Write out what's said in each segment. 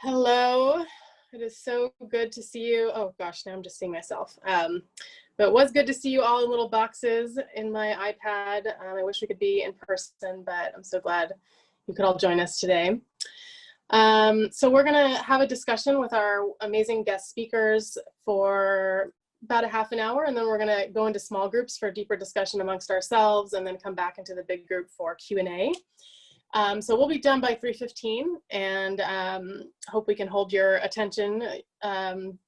Hello, it is so good to see you. Oh gosh, now I'm just seeing myself. But it was good to see you all in little boxes in my iPad. I wish we could be in person, but I'm so glad you could all join us today. So we're gonna have a discussion with our amazing guest speakers for about a half an hour, and then we're gonna go into small groups for deeper discussion amongst ourselves, and then come back into the big group for Q&A. So we'll be done by 3:15, and hope we can hold your attention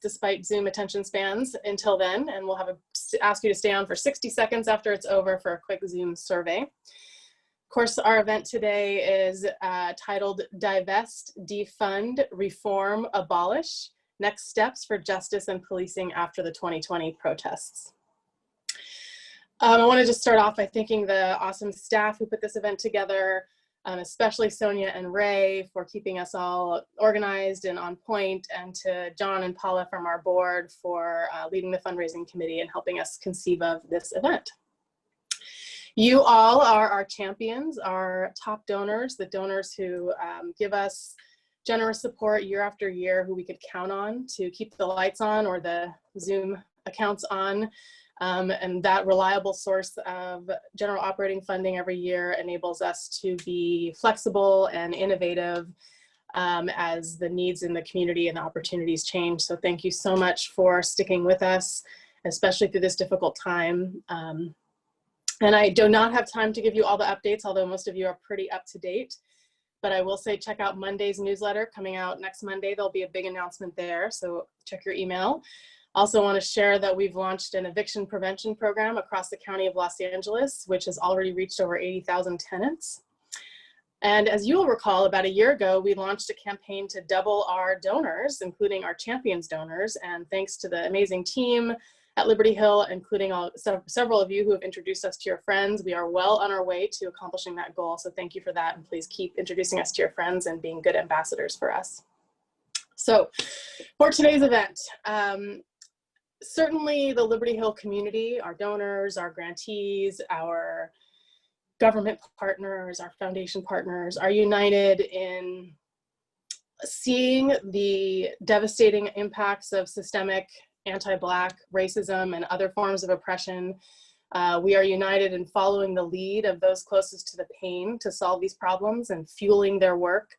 despite Zoom attention spans until then, and we'll ask you to stay on for 60 seconds after it's over for a quick Zoom survey. Of course, our event today is titled Divest, Defund, Reform, Abolish, Next Steps for Justice and Policing After the 2020 Protests. I want to just start off by thanking the awesome staff who put this event together, especially Sonia and Ray for keeping us all organized and on point, and to John and Paula from our board for leading the fundraising committee and helping us conceive of this event. You all are our champions, our top donors, the donors who give us generous support year after year, who we could count on to keep the lights on or the Zoom accounts on. And that reliable source of general operating funding every year enables us to be flexible and innovative as the needs in the community and the opportunities change. So thank you so much for sticking with us, especially through this difficult time. And I do not have time to give you all the updates, although most of you are pretty up to date. But I will say, check out Monday's newsletter coming out next Monday. There'll be a big announcement there, so check your email. Also want to share that we've launched an eviction prevention program across the County of Los Angeles, which has already reached over 80,000 tenants. And as you'll recall, about a year ago, we launched a campaign to double our donors, including our champions donors. And thanks to the amazing team at Liberty Hill, including several of you who have introduced us to your friends, we are well on our way to accomplishing that goal. So thank you for that. And please keep introducing us to your friends and being good ambassadors for us. So for today's event, certainly the Liberty Hill community, our donors, our grantees, our government partners, our foundation partners are united in seeing the devastating impacts of systemic anti-Black racism and other forms of oppression. We are united in following the lead of those closest to the pain to solve these problems and fueling their work.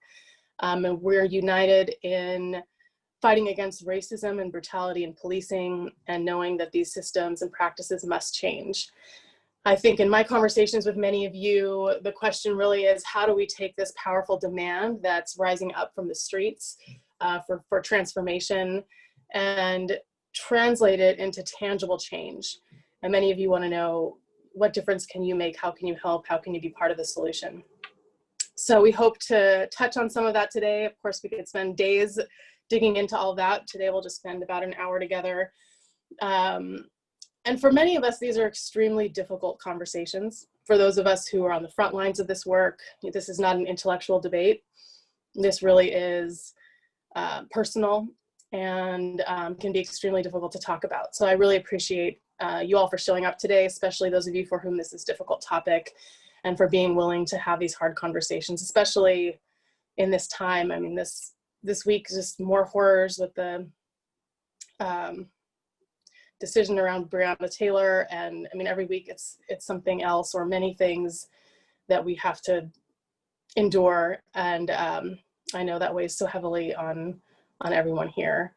And we're united in fighting against racism and brutality in policing, and knowing that these systems and practices must change. I think in my conversations with many of you, the question really is, how do we take this powerful demand that's rising up from the streets for transformation and translate it into tangible change? And many of you want to know, what difference can you make? How can you help? How can you be part of the solution? So we hope to touch on some of that today. Of course, we could spend days digging into all of that. Today we'll just spend about an hour together. And for many of us, these are extremely difficult conversations. For those of us who are on the front lines of this work, this is not an intellectual debate. This really is personal and can be extremely difficult to talk about. So I really appreciate you all for showing up today, especially those of you for whom this is a difficult topic, and for being willing to have these hard conversations, especially in this time. I mean, this week, just more horrors with the decision around Breonna Taylor. And I mean, every week it's something else or many things that we have to endure. And I know that weighs so heavily on everyone here.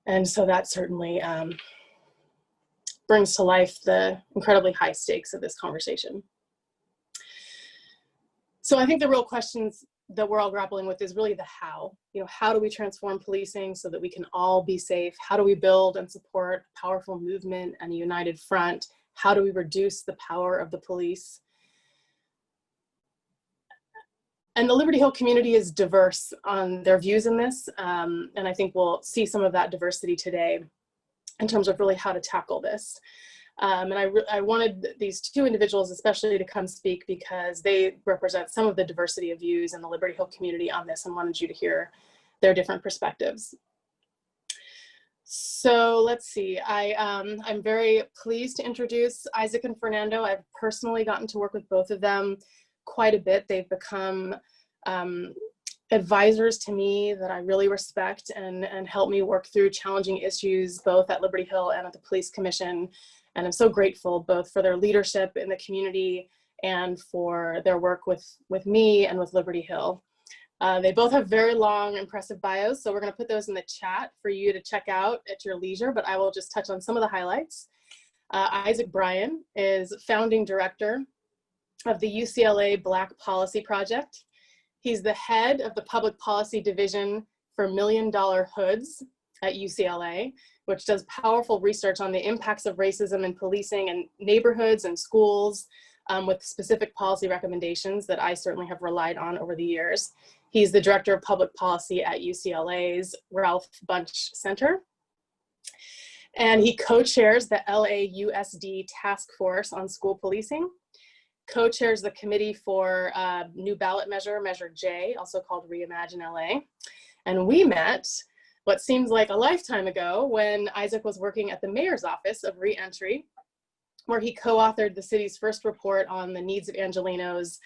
And so that certainly brings to life the incredibly high stakes of this conversation. So I think the real questions that we're all grappling with is really the how. How do we transform policing so that we can all be safe? How do we build and support a powerful movement and a united front? How do we reduce the power of the police? And the Liberty Hill community is diverse on their views in this. And I think we'll see some of that diversity today in terms of really how to tackle this. And I wanted these two individuals especially to come speak because they represent some of the diversity of views in the Liberty Hill community on this, and wanted you to hear their different perspectives. So let's see, I'm very pleased to introduce Isaac and Fernando. I've personally gotten to work with both of them quite a bit. They've become advisors to me that I really respect and help me work through challenging issues both at Liberty Hill and at the Police Commission. And I'm so grateful both for their leadership in the community and for their work with me and with Liberty Hill. They both have very long, impressive bios, so we're going to put those in the chat for you to check out at your leisure, but I will just touch on some of the highlights. Isaac Bryan is founding director of the UCLA Black Policy Project. He's the head of the Public Policy Division for $1 Million Hoods at UCLA, which does powerful research on the impacts of racism in policing and neighborhoods and schools, with specific policy recommendations that I certainly have relied on over the years. He's the director of public policy at UCLA's Ralph Bunche Center. And he co-chairs the LAUSD Task Force on School Policing, co-chairs the committee for new ballot measure, Measure J, also called Reimagine LA. And we met what seems like a lifetime ago when Isaac was working at the mayor's office of reentry, where he co-authored the city's first report on the needs of Angelenos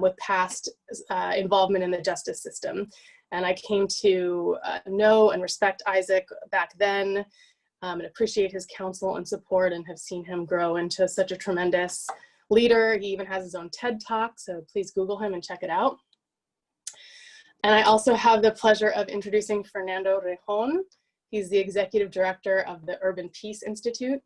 with past involvement in the justice system. And I came to know and respect Isaac back then and appreciate his counsel and support, and have seen him grow into such a tremendous leader. He even has his own TED Talk, so please Google him and check it out. And I also have the pleasure of introducing Fernando Rejon. He's the executive director of the Urban Peace Institute.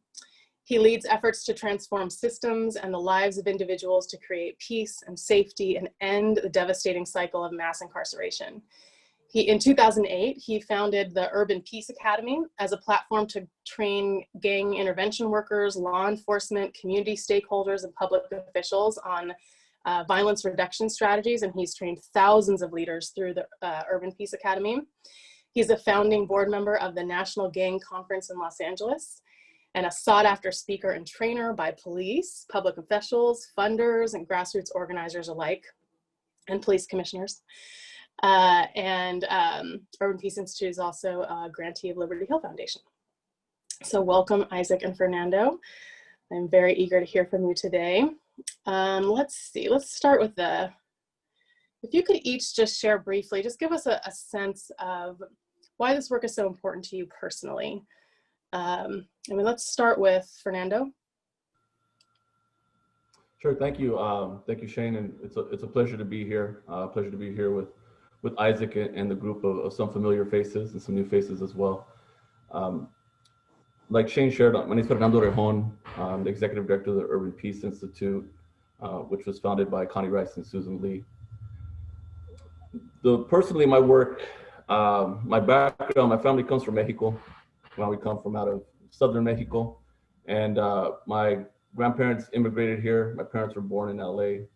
He leads efforts to transform systems and the lives of individuals to create peace and safety and end the devastating cycle of mass incarceration. In 2008, he founded the Urban Peace Academy as a platform to train gang intervention workers, law enforcement, community stakeholders, and public officials on violence reduction strategies, and he's trained thousands of leaders through the Urban Peace Academy. He's a founding board member of the National Gang Conference in Los Angeles, and a sought-after speaker and trainer by police, public officials, funders, and grassroots organizers alike, and police commissioners. Urban Peace Institute is also a grantee of Liberty Hill Foundation. So welcome, Isaac and Fernando. I'm very eager to hear from you today. Let's see, let's start with if you could each just share briefly, just give us a sense of why this work is so important to you personally. Let's start with Fernando. Sure, thank you. Thank you, Shane, and it's a pleasure to be here. Pleasure to be here with Isaac and the group of some familiar faces and some new faces as well. Like Shane shared, my name is Fernando Rejon. I'm the executive director of the Urban Peace Institute, which was founded by Connie Rice and Susan Lee. Personally, my work, my background, my family comes from Mexico. Well, we come from out of southern Mexico, and my grandparents immigrated here. My parents were born in LA,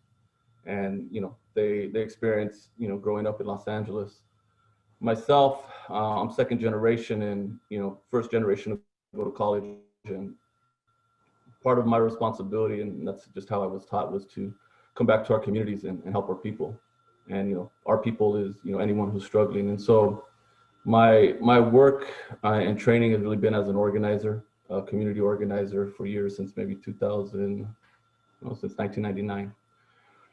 and they experienced growing up in Los Angeles. Myself, I'm second generation, and first generation to go to college, and part of my responsibility, and that's just how I was taught, was to come back to our communities and help our people. And our people is anyone who's struggling. And so my work and training has really been as an organizer, a community organizer for years, since maybe 2000, since 1999.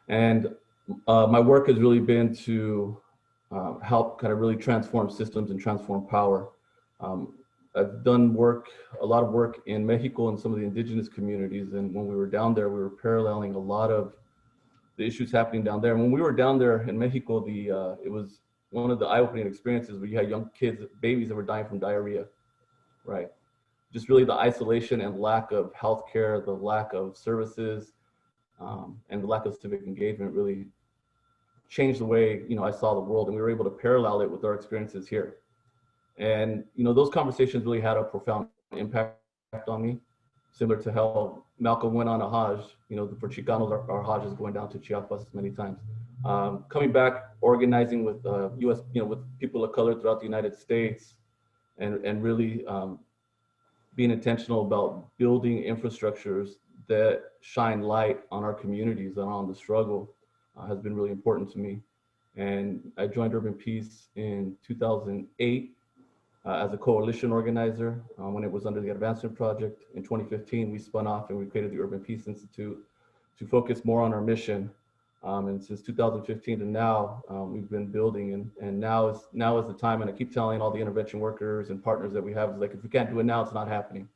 And my work has really been to help kind of really transform systems and transform power. I've done a lot of work in Mexico and some of the indigenous communities. And when we were down there, we were paralleling a lot of the issues happening down there. And when we were down there in Mexico, it was one of the eye-opening experiences where you had young kids, babies that were dying from diarrhea, right? Just really the isolation and lack of healthcare, the lack of services, and the lack of civic engagement really changed the way I saw the world, and we were able to parallel it with our experiences here. And those conversations really had a profound impact on me, similar to how Malcolm went on a Hajj. For Chicanos, our Hajj is going down to Chiapas many times. Coming back, organizing with with people of color throughout the United States, and really being intentional about building infrastructures that shine light on our communities and on the struggle has been really important to me. And I joined Urban Peace in 2008 as a coalition organizer when it was under the Advancement Project. In 2015, we spun off and we created the Urban Peace Institute to focus more on our mission And since 2015 to now, we've been building, and now is the time. And I keep telling all the intervention workers and partners that we have, is like, if we can't do it now, it's not happening.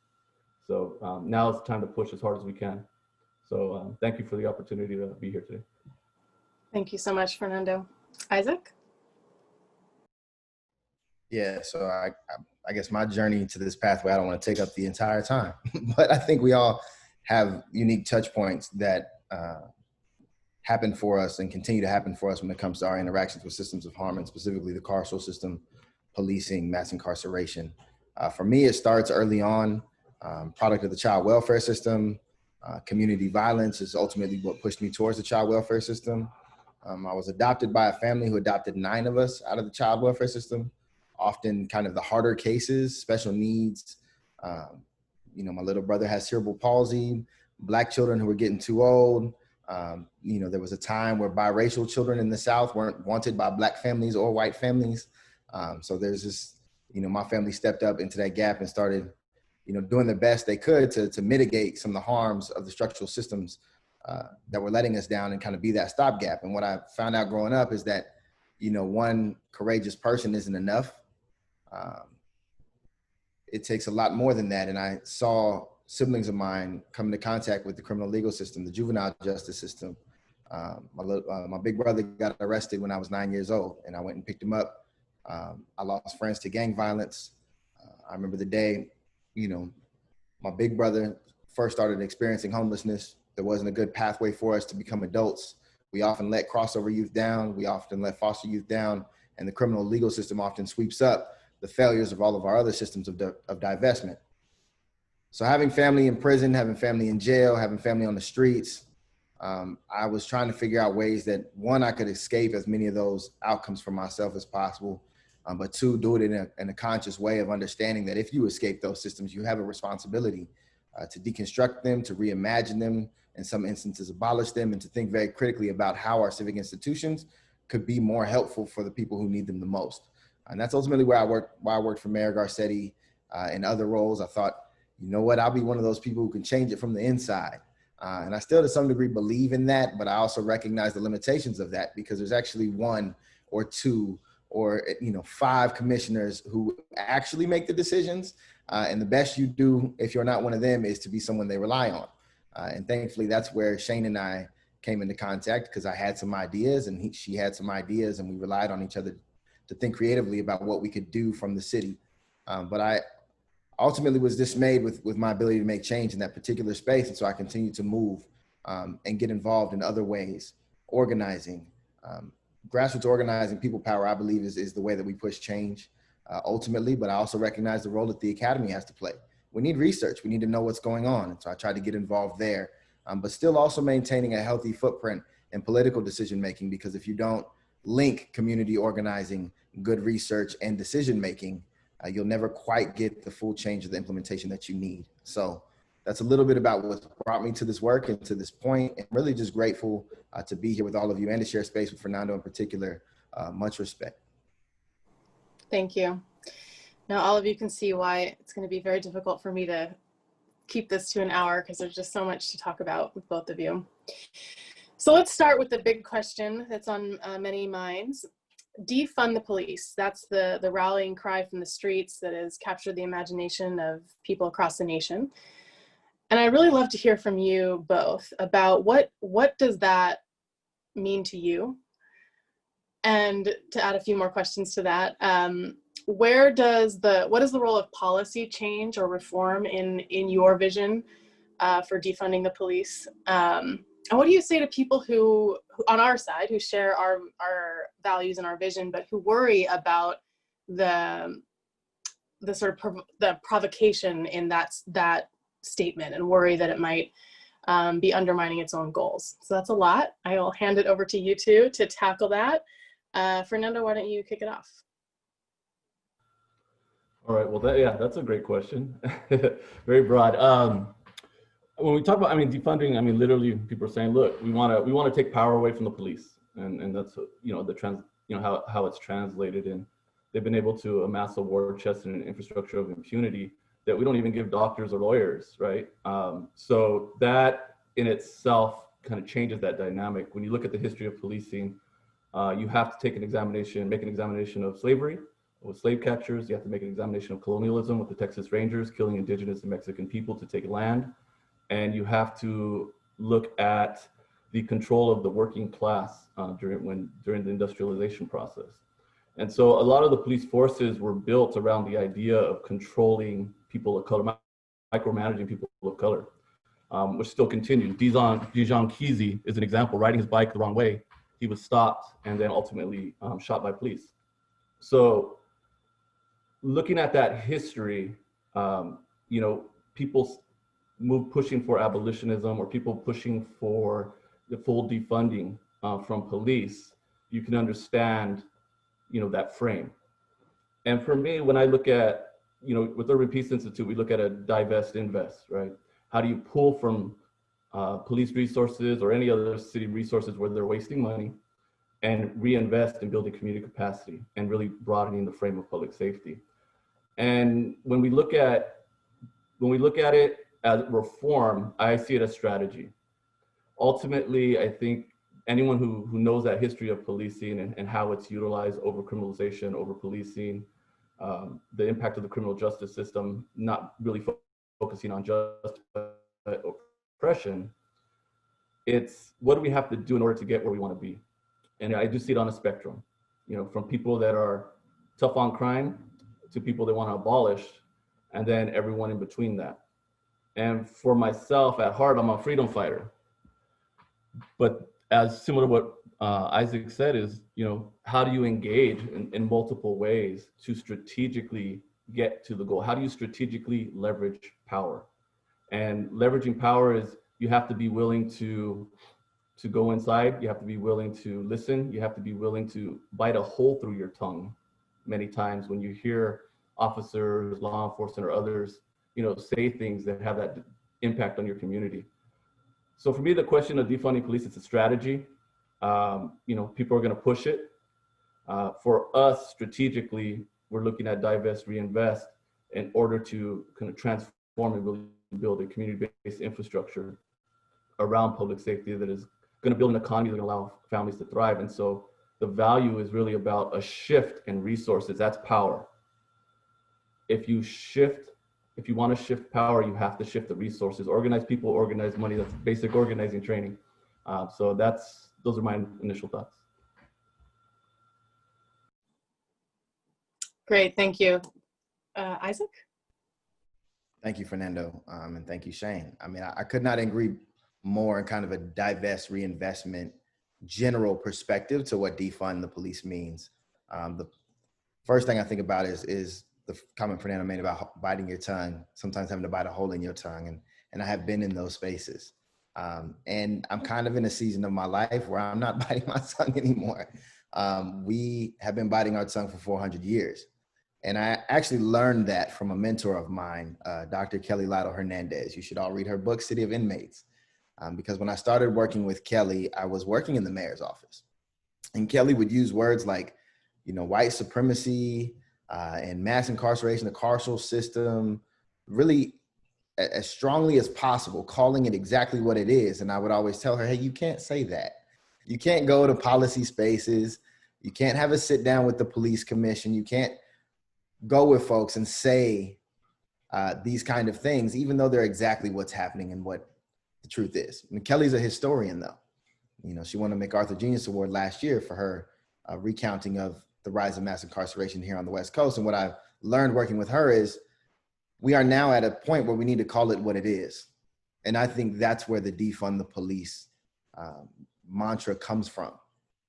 So now is the time to push as hard as we can. So thank you for the opportunity to be here today. Thank you so much, Fernando. Isaac? Yeah, so I guess my journey to this pathway, I don't want to take up the entire time, but I think we all have unique touch points that happen for us and continue to happen for us when it comes to our interactions with systems of harm, and specifically the carceral system, policing, mass incarceration. For me, it starts early on, product of the child welfare system. Community violence is ultimately what pushed me towards the child welfare system. I was adopted by a family who adopted 9 of us out of the child welfare system, often kind of the harder cases, special needs. You know, my little brother has cerebral palsy, Black children who were getting too old. You know, there was a time where biracial children in the South weren't wanted by Black families or white families. So there's this, you know, my family stepped up into that gap and started, you know, doing the best they could to mitigate some of the harms of the structural systems that were letting us down and kind of be that stopgap. And what I found out growing up is that, you know, one courageous person isn't enough. It takes a lot more than that. And I saw siblings of mine come into contact with the criminal legal system, the juvenile justice system. My big brother got arrested when I was 9 years old, and I went and picked him up. I lost friends to gang violence. I remember the day, you know, my big brother first started experiencing homelessness. There wasn't a good pathway for us to become adults. We often let crossover youth down. We often let foster youth down, and the criminal legal system often sweeps up the failures of all of our other systems of divestment. So having family in prison, having family in jail, having family on the streets, I was trying to figure out ways that, one, I could escape as many of those outcomes for myself as possible, but two, do it in a conscious way of understanding that if you escape those systems, you have a responsibility to deconstruct them, to reimagine them, in some instances abolish them, and to think very critically about how our civic institutions could be more helpful for the people who need them the most. And that's ultimately where I worked for Mayor Garcetti in other roles. I thought, you know what, I'll be one of those people who can change it from the inside. And I still to some degree believe in that, but I also recognize the limitations of that, because there's actually 1 or 2 or 5 commissioners who actually make the decisions. And the best you do, if you're not one of them, is to be someone they rely on. And thankfully, that's where Shane and I came into contact, because I had some ideas and she had some ideas, and we relied on each other to think creatively about what we could do from the city. But I ultimately was dismayed with my ability to make change in that particular space. And so I continued to move and get involved in other ways, organizing. Grassroots organizing, people power, I believe is the way that we push change ultimately, but I also recognize the role that the academy has to play. We need research, we need to know what's going on. And so I tried to get involved there, but still also maintaining a healthy footprint in political decision-making, because if you don't link community organizing, good research, and decision-making, you'll never quite get the full change of the implementation that you need. So that's a little bit about what brought me to this work and to this point, and really just grateful to be here with all of you and to share space with Fernando in particular. Much respect. Thank you. Now all of you can see why it's going to be very difficult for me to keep this to an hour, because there's just so much to talk about with both of you. So let's start with the big question that's on many minds. Defund the police. That's the rallying cry from the streets that has captured the imagination of people across the nation. And I'd really love to hear from you both about what does that mean to you? And to add a few more questions to that, what is the role of policy change or reform in your vision for defunding the police? And what do you say to people who on our side, who share our values and our vision, but who worry about the sort of the provocation in that statement, and worry that it might be undermining its own goals? So that's a lot. I'll hand it over to you two to tackle that. Fernando, why don't you kick it off? All right, well, that's a great question. Very broad. When we talk about, defunding, literally people are saying, look, we want to take power away from the police, and that's how it's translated. And they've been able to amass a war chest and an infrastructure of impunity that we don't even give doctors or lawyers, right? So that in itself kind of changes that dynamic. When you look at the history of policing, you have to take an examination, make an examination of slavery with slave catchers. You have to make an examination of colonialism with the Texas Rangers killing indigenous and Mexican people to take land. And you have to look at the control of the working class during the industrialization process. And so a lot of the police forces were built around the idea of controlling people of color, micromanaging people of color, which still continues. Dijon Kesey is an example, riding his bike the wrong way. He was stopped and then ultimately shot by police. So looking at that history, people pushing for abolitionism or people pushing for the full defunding from police, you can understand, that frame. And for me, when I look at, with Urban Peace Institute, we look at a divest, invest, right? How do you pull from police resources or any other city resources where they're wasting money and reinvest in building community capacity and really broadening the frame of public safety? And when we look at it as reform, I see it as strategy. Ultimately, I think anyone who knows that history of policing and how it's utilized over criminalization, over policing, the impact of the criminal justice system, not really focusing on just oppression, it's what do we have to do in order to get where we want to be? And I do see it on a spectrum, from people that are tough on crime to people that want to abolish, and then everyone in between that. And for myself, at heart, I'm a freedom fighter. But as similar to what Isaac said is, how do you engage in multiple ways to strategically get to the goal? How do you strategically leverage power? And leveraging power is you have to be willing to go inside. You have to be willing to listen. You have to be willing to bite a hole through your tongue. Many times when you hear officers, law enforcement, or others, say things that have that impact on your community. So for me, the question of defunding police, it's a strategy. People are going to push it. For us, strategically, we're looking at divest, reinvest in order to kind of transform and really build a community-based infrastructure around public safety that is going to build an economy that will allow families to thrive. And so the value is really about a shift in resources. That's power. If you want to shift power, you have to shift the resources. Organize people, organize money. That's basic organizing training. So those are my initial thoughts. Great, thank you. Isaac? Thank you, Fernando, and thank you, Shane. I mean, I could not agree more in kind of a divest, reinvestment, general perspective to what defund the police means. The first thing I think about is the comment Fernando made about biting your tongue, sometimes having to bite a hole in your tongue. And I have been in those spaces. And I'm kind of in a season of my life where I'm not biting my tongue anymore. We have been biting our tongue for 400 years. And I actually learned that from a mentor of mine, Dr. Kelly Lytle Hernandez. You should all read her book, City of Inmates. Because when I started working with Kelly, I was working in the mayor's office. And Kelly would use words like, white supremacy and mass incarceration, the carceral system, really as strongly as possible, calling it exactly what it is. And I would always tell her, hey, you can't say that. You can't go to policy spaces. You can't have a sit down with the police commission. You can't go with folks and say these kind of things, even though they're exactly what's happening and what the truth is. I mean, Kelly's a historian, though. She won a MacArthur Genius Award last year for her recounting of the rise of mass incarceration here on the West Coast. And what I've learned working with her is we are now at a point where we need to call it what it is. And I think that's where the defund the police mantra comes from,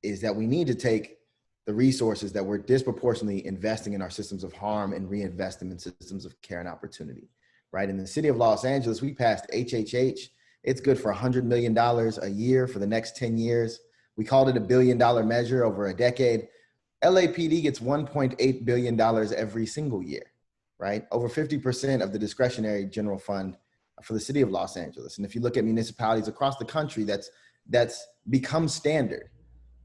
is that we need to take the resources that we're disproportionately investing in our systems of harm and reinvest them in systems of care and opportunity, right? In the city of Los Angeles, we passed HHH. It's good for $100 million a year for the next 10 years. We called it $1 billion measure over a decade. LAPD gets $1.8 billion every single year, right? Over 50% of the discretionary general fund for the city of Los Angeles. And if you look at municipalities across the country, that's become standard.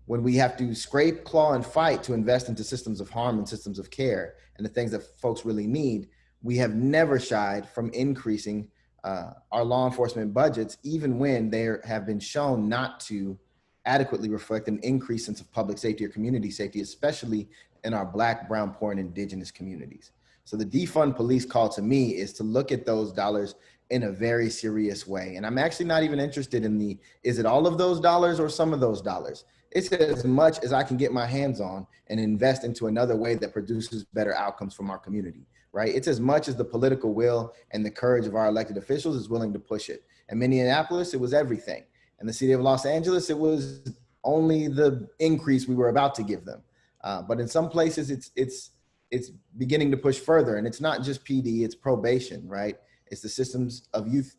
When we have to scrape, claw, and fight to invest into systems of harm and systems of care and the things that folks really need, we have never shied from increasing our law enforcement budgets, even when they have been shown not to adequately reflect an increased sense of public safety or community safety, especially in our Black, brown, poor, and indigenous communities. So the defund police call to me is to look at those dollars in a very serious way. And I'm actually not even interested in is it all of those dollars or some of those dollars? It's as much as I can get my hands on and invest into another way that produces better outcomes from our community, right? It's as much as the political will and the courage of our elected officials is willing to push it. In Minneapolis, it was everything. In the city of Los Angeles, it was only the increase we were about to give them. But in some places, it's beginning to push further. And it's not just PD, it's probation, right? It's the systems of youth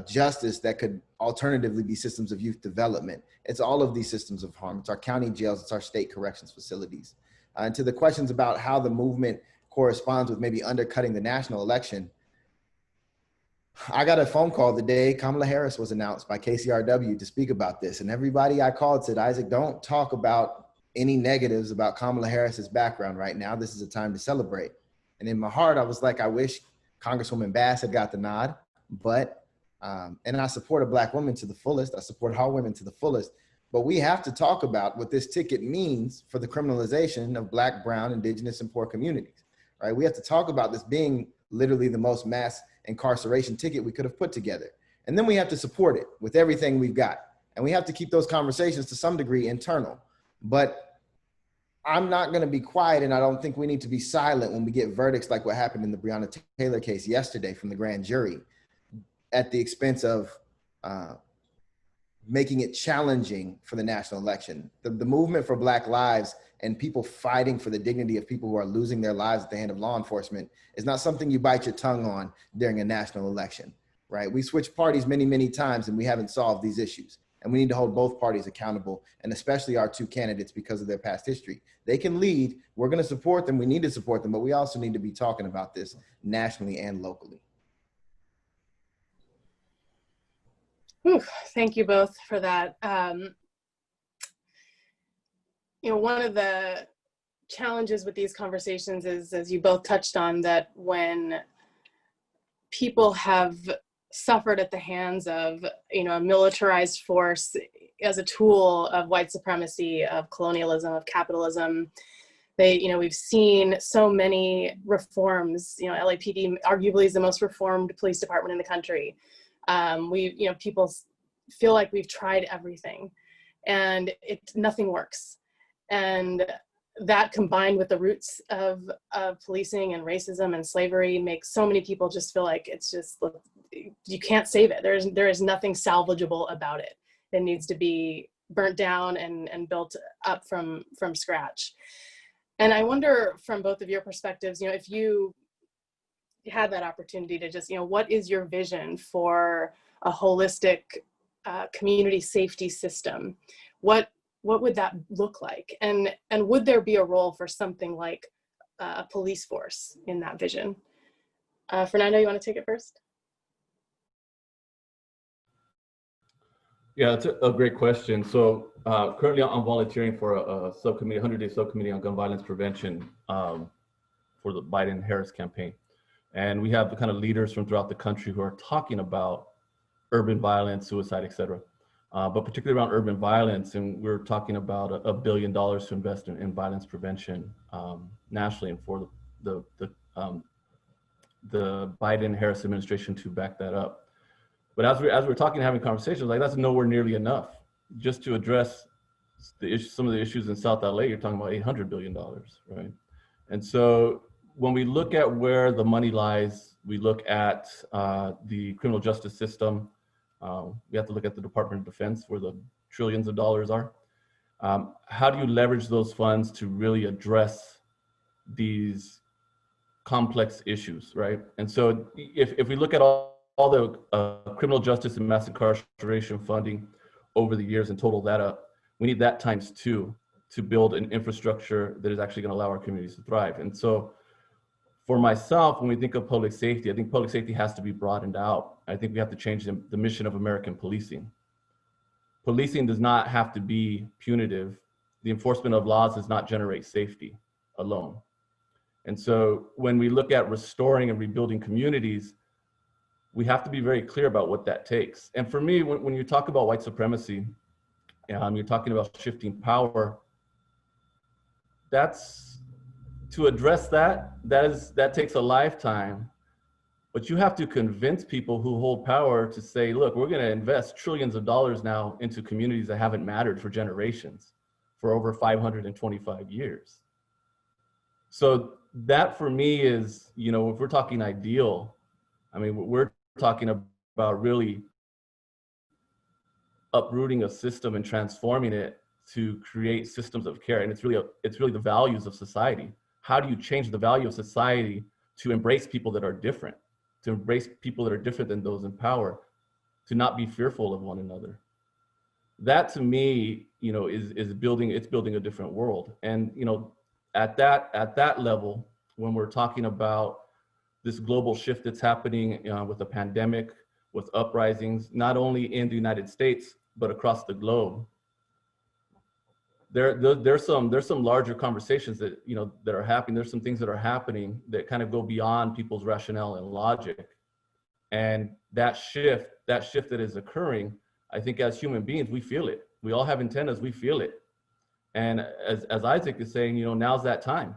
justice that could alternatively be systems of youth development. It's all of these systems of harm. It's our county jails, it's our state corrections facilities. And to the questions about how the movement corresponds with maybe undercutting the national election, I got a phone call the day Kamala Harris was announced by KCRW to speak about this. And everybody I called said, Isaac, don't talk about any negatives about Kamala Harris's background right now. This is a time to celebrate. And in my heart, I was like, I wish Congresswoman Bass had got the nod, but, and I support a Black woman to the fullest. I support all women to the fullest, but we have to talk about what this ticket means for the criminalization of Black, brown, indigenous, and poor communities, right? We have to talk about this being literally the most mass incarceration ticket we could have put together. And then we have to support it with everything we've got. And we have to keep those conversations to some degree internal. But I'm not going to be quiet, and I don't think we need to be silent when we get verdicts like what happened in the Breonna Taylor case yesterday from the grand jury at the expense of making it challenging for the national election. The movement for Black lives and people fighting for the dignity of people who are losing their lives at the hand of law enforcement is not something you bite your tongue on during a national election, right? We switched parties many, many times and we haven't solved these issues. And we need to hold both parties accountable, and especially our two candidates because of their past history. They can lead, we're gonna support them, we need to support them, but we also need to be talking about this nationally and locally. Whew, thank you both for that. You know, one of the challenges with these conversations is, as you both touched on, that when people have suffered at the hands of, you know, a militarized force as a tool of white supremacy, of colonialism, of capitalism, we've seen so many reforms. You know, LAPD arguably is the most reformed police department in the country. People feel like we've tried everything and nothing works. And that, combined with the roots of policing and racism and slavery, makes so many people just feel like it's just, you can't save it. There is nothing salvageable about it. It needs to be burnt down and built up from scratch. And I wonder, from both of your perspectives, you know, if you had that opportunity to just, you know, what is your vision for a holistic community safety system? What would that look like? And would there be a role for something like a police force in that vision? Fernando, you want to take it first? Yeah, that's a great question. So currently I'm volunteering for a subcommittee, 100-day subcommittee on gun violence prevention for the Biden-Harris campaign. And we have the kind of leaders from throughout the country who are talking about urban violence, suicide, et cetera. But particularly around urban violence, and we're talking about $1 billion to invest in violence prevention nationally, and for the Biden-Harris administration to back that up. But as we're talking, having conversations, like, that's nowhere nearly enough. Just to address some of the issues in South LA, you're talking about $800 billion, right? And so when we look at where the money lies, we look at the criminal justice system. We have to look at the Department of Defense, where the trillions of dollars are. How do you leverage those funds to really address these complex issues, right? And so if we look at all the criminal justice and mass incarceration funding over the years and total that up, we need that ×2 to build an infrastructure that is actually going to allow our communities to thrive. And so for myself, when we think of public safety, I think public safety has to be broadened out. I think we have to change the mission of American policing. Policing does not have to be punitive. The enforcement of laws does not generate safety alone. And so when we look at restoring and rebuilding communities, we have to be very clear about what that takes. And for me, when you talk about white supremacy, you're talking about shifting power. That's to address that takes a lifetime. But you have to convince people who hold power to say, look, we're going to invest trillions of dollars now into communities that haven't mattered for generations, for over 525 years. So that for me is, if we're talking ideal, I mean, we're talking about really uprooting a system and transforming it to create systems of care. And it's really the values of society. How do you change the value of society to embrace people that are different, to embrace people that are different than those in power, to not be fearful of one another? That to me, is building a different world. And, at that level, when we're talking about this global shift that's happening with the pandemic, with uprisings, not only in the United States, but across the globe, there's some larger conversations that, that are happening. There's some things that are happening that kind of go beyond people's rationale and logic. And that shift that is occurring, I think as human beings, we feel it. We all have antennas, we feel it. And as Isaac is saying, now's that time.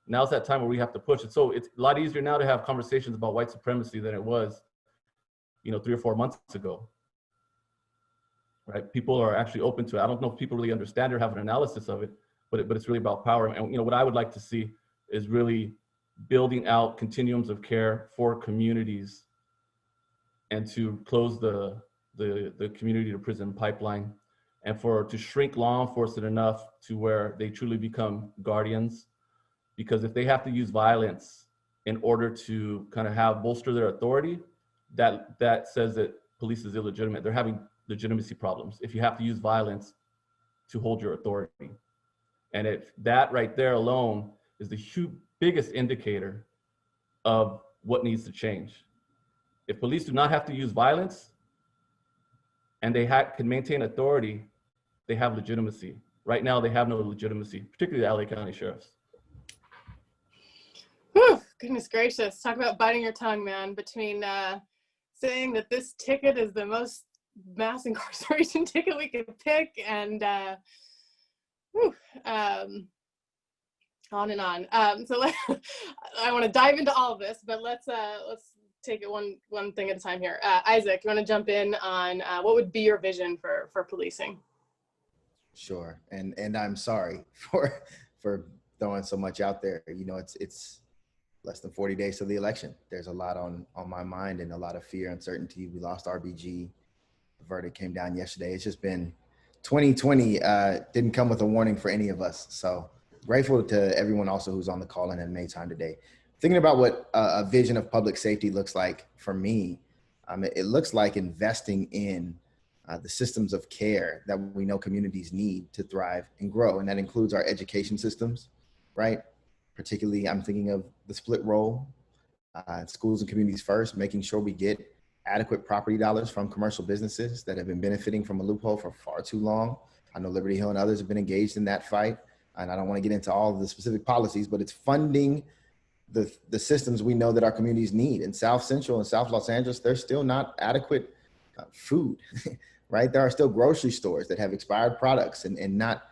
Now's that time where we have to push it. So it's a lot easier now to have conversations about white supremacy than it was, 3 or 4 months ago. Right? People are actually open to it. I don't know if people really understand or have an analysis of it, but it's really about power. And what I would like to see is really building out continuums of care for communities and to close the community to prison pipeline, and to shrink law enforcement enough to where they truly become guardians. Because if they have to use violence in order to kind of bolster their authority, that says that police is illegitimate. They're having legitimacy problems if you have to use violence to hold your authority. And if that right there alone is the biggest indicator of what needs to change. If police do not have to use violence and they can maintain authority, they have legitimacy. Right now, they have no legitimacy, particularly the LA County sheriffs. Whew, goodness gracious. Talk about biting your tongue, man, between saying that this ticket is the most mass incarceration ticket we could pick, and on and on. So I want to dive into all of this, but let's take it one thing at a time here. Isaac, you want to jump in on what would be your vision for policing? Sure, and I'm sorry for throwing so much out there. It's less than 40 days to the election. There's a lot on my mind and a lot of fear, uncertainty. We lost RBG. The verdict came down yesterday. It's just been 2020 didn't come with a warning for any of us. So grateful to everyone also who's on the call and made time today. Thinking about what a vision of public safety looks like for me, it looks like investing in the systems of care that we know communities need to thrive and grow. And that includes our education systems, right? Particularly, I'm thinking of the split role, schools and communities first, making sure we get adequate property dollars from commercial businesses that have been benefiting from a loophole for far too long. I know Liberty Hill and others have been engaged in that fight, and I don't want to get into all of the specific policies, but it's funding the systems we know that our communities need. In South Central and South Los Angeles, there's still not adequate food, right? There are still grocery stores that have expired products and not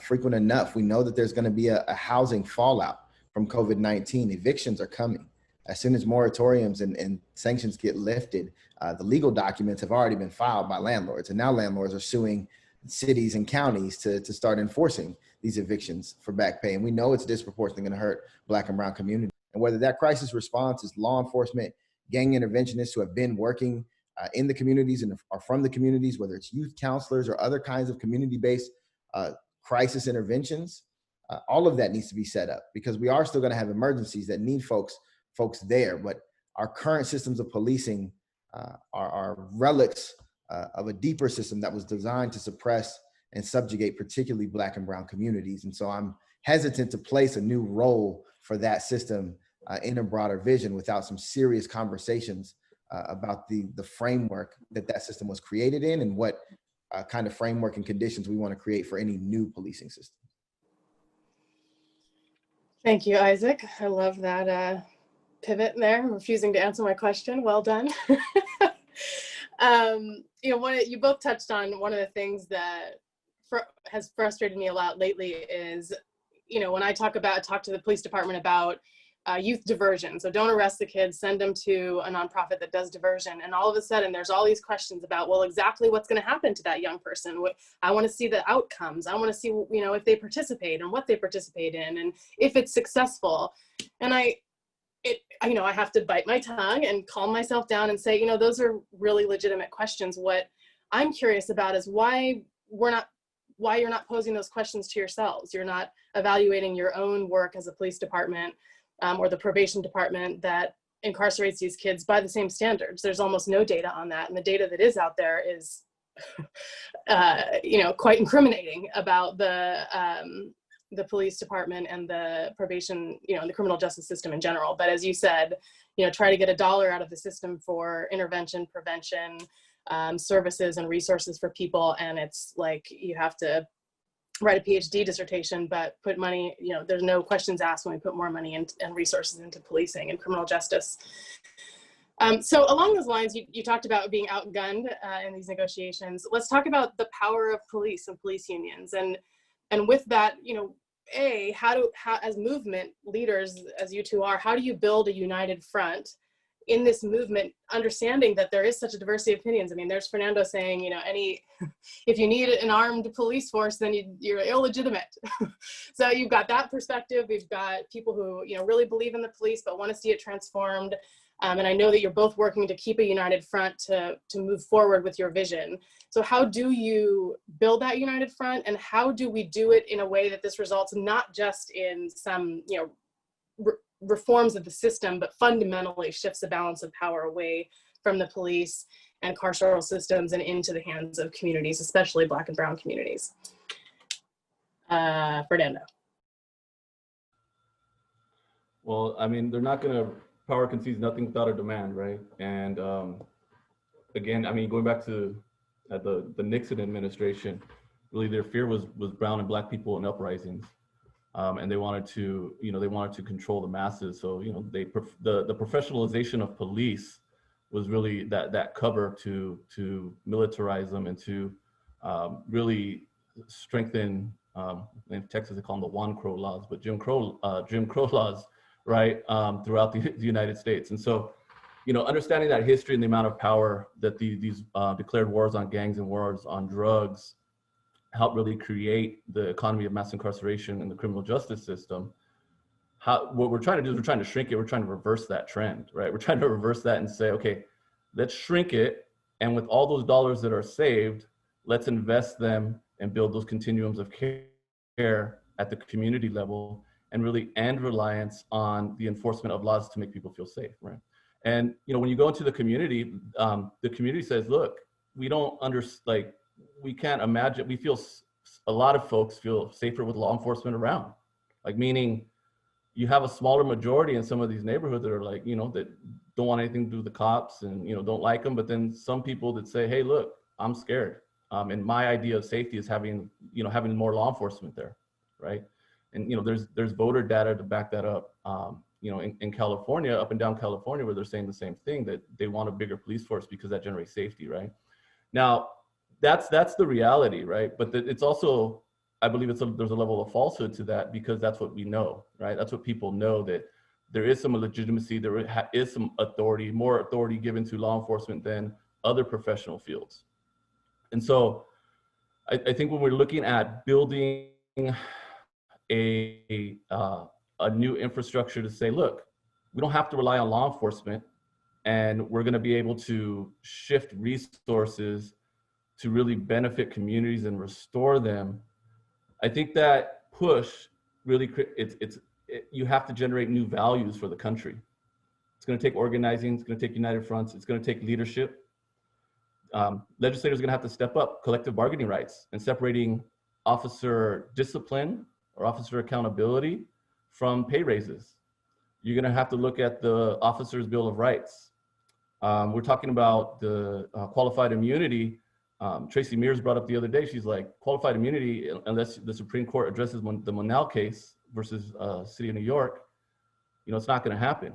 frequent enough. We know that there's going to be a housing fallout from COVID-19. Evictions are coming. As soon as moratoriums and sanctions get lifted, the legal documents have already been filed by landlords, and now landlords are suing cities and counties to start enforcing these evictions for back pay. And we know it's disproportionately going to hurt Black and brown communities. And whether that crisis response is law enforcement, gang interventionists who have been working in the communities and are from the communities, whether it's youth counselors or other kinds of community-based crisis interventions, all of that needs to be set up, because we are still going to have emergencies that need folks there. But our current systems of policing are relics of a deeper system that was designed to suppress and subjugate particularly Black and brown communities. And so I'm hesitant to place a new role for that system in a broader vision without some serious conversations about the framework that system was created in, and what kind of framework and conditions we want to create for any new policing system. Thank you, Isaac. I love that pivot there, refusing to answer my question. Well done. You both touched on one of the things that has frustrated me a lot lately is, when I talk to the police department about youth diversion. So don't arrest the kids, send them to a nonprofit that does diversion. And all of a sudden there's all these questions about, well, exactly what's going to happen to that young person. I want to see the outcomes. I want to see, if they participate and what they participate in and if it's successful. And I have to bite my tongue and calm myself down and say, those are really legitimate questions. What I'm curious about is why you're not posing those questions to yourselves. You're not evaluating your own work as a police department or the probation department that incarcerates these kids by the same standards. There's almost no data on that. And the data that is out there is, quite incriminating about the police department and the probation, the criminal justice system in general. But as you said, try to get $1 out of the system for intervention, prevention, services and resources for people. And it's like, you have to write a PhD dissertation, but put money, there's no questions asked when we put more money and resources into policing and criminal justice. So along those lines, you talked about being outgunned in these negotiations. Let's talk about the power of police and police unions. And with that, how as movement leaders, as you two are, how do you build a united front in this movement, understanding that there is such a diversity of opinions? I mean, there's Fernando saying, if you need an armed police force, then you're illegitimate. So you've got that perspective. We've got people who, really believe in the police, but want to see it transformed. And I know that you're both working to keep a united front to move forward with your vision. So how do you build that united front, and how do we do it in a way that this results not just in some, reforms of the system, but fundamentally shifts the balance of power away from the police and carceral systems and into the hands of communities, especially Black and brown communities? Fernando. Well, I mean, they're not going to, power concedes nothing without a demand, right? And again, I mean, going back to the Nixon administration, really their fear was brown and Black people in uprisings. And they wanted to, control the masses. So, the professionalization of police was really that cover to militarize them and to really strengthen. In Texas, they call them the Juan Crow laws, but Jim Crow laws, right, throughout the United States. And so, understanding that history and the amount of power that these declared wars on gangs and wars on drugs help really create the economy of mass incarceration in the criminal justice system. What we're trying to do is we're trying to shrink it. We're trying to reverse that trend, right? We're trying to reverse that and say, okay, let's shrink it. And with all those dollars that are saved, let's invest them and build those continuums of care at the community level and really end reliance on the enforcement of laws to make people feel safe, right? And, when you go into the community says, look, we don't we can't imagine, a lot of folks feel safer with law enforcement around. Like, meaning you have a smaller majority in some of these neighborhoods that are like, that don't want anything to do with the cops and, don't like them. But then some people that say, hey, look, I'm scared. And my idea of safety is having more law enforcement there, right? And, there's voter data to back that up. In California, up and down California, where they're saying the same thing, that they want a bigger police force because that generates safety, right? Now, that's the reality, right? But it's also, I believe there's a level of falsehood to that, because that's what we know, right? That's what people know, that there is some legitimacy, there is some authority, more authority given to law enforcement than other professional fields. And so I think when we're looking at building a new infrastructure to say, look, we don't have to rely on law enforcement, and we're going to be able to shift resources to really benefit communities and restore them. I think that push really, you have to generate new values for the country. It's going to take organizing, it's going to take united fronts, it's going to take leadership. Legislators are going to have to step up collective bargaining rights and separating officer discipline or officer accountability from pay raises. You're going to have to look at the Officers' Bill of Rights. We're talking about the qualified immunity. Tracy Mears brought up the other day, she's like, qualified immunity, unless the Supreme Court addresses the Monell case versus City of New York, it's not going to happen.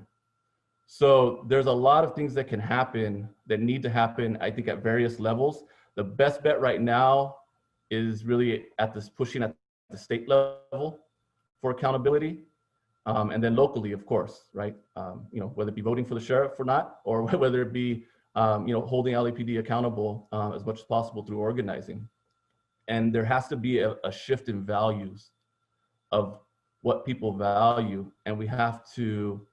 So there's a lot of things that can happen, that need to happen, I think, at various levels. The best bet right now is really at this pushing at the state level for accountability. And then locally, of course, right? Whether it be voting for the sheriff or not, or whether it be, holding LAPD accountable as much as possible through organizing. And there has to be a shift in values of what people value. And we have to,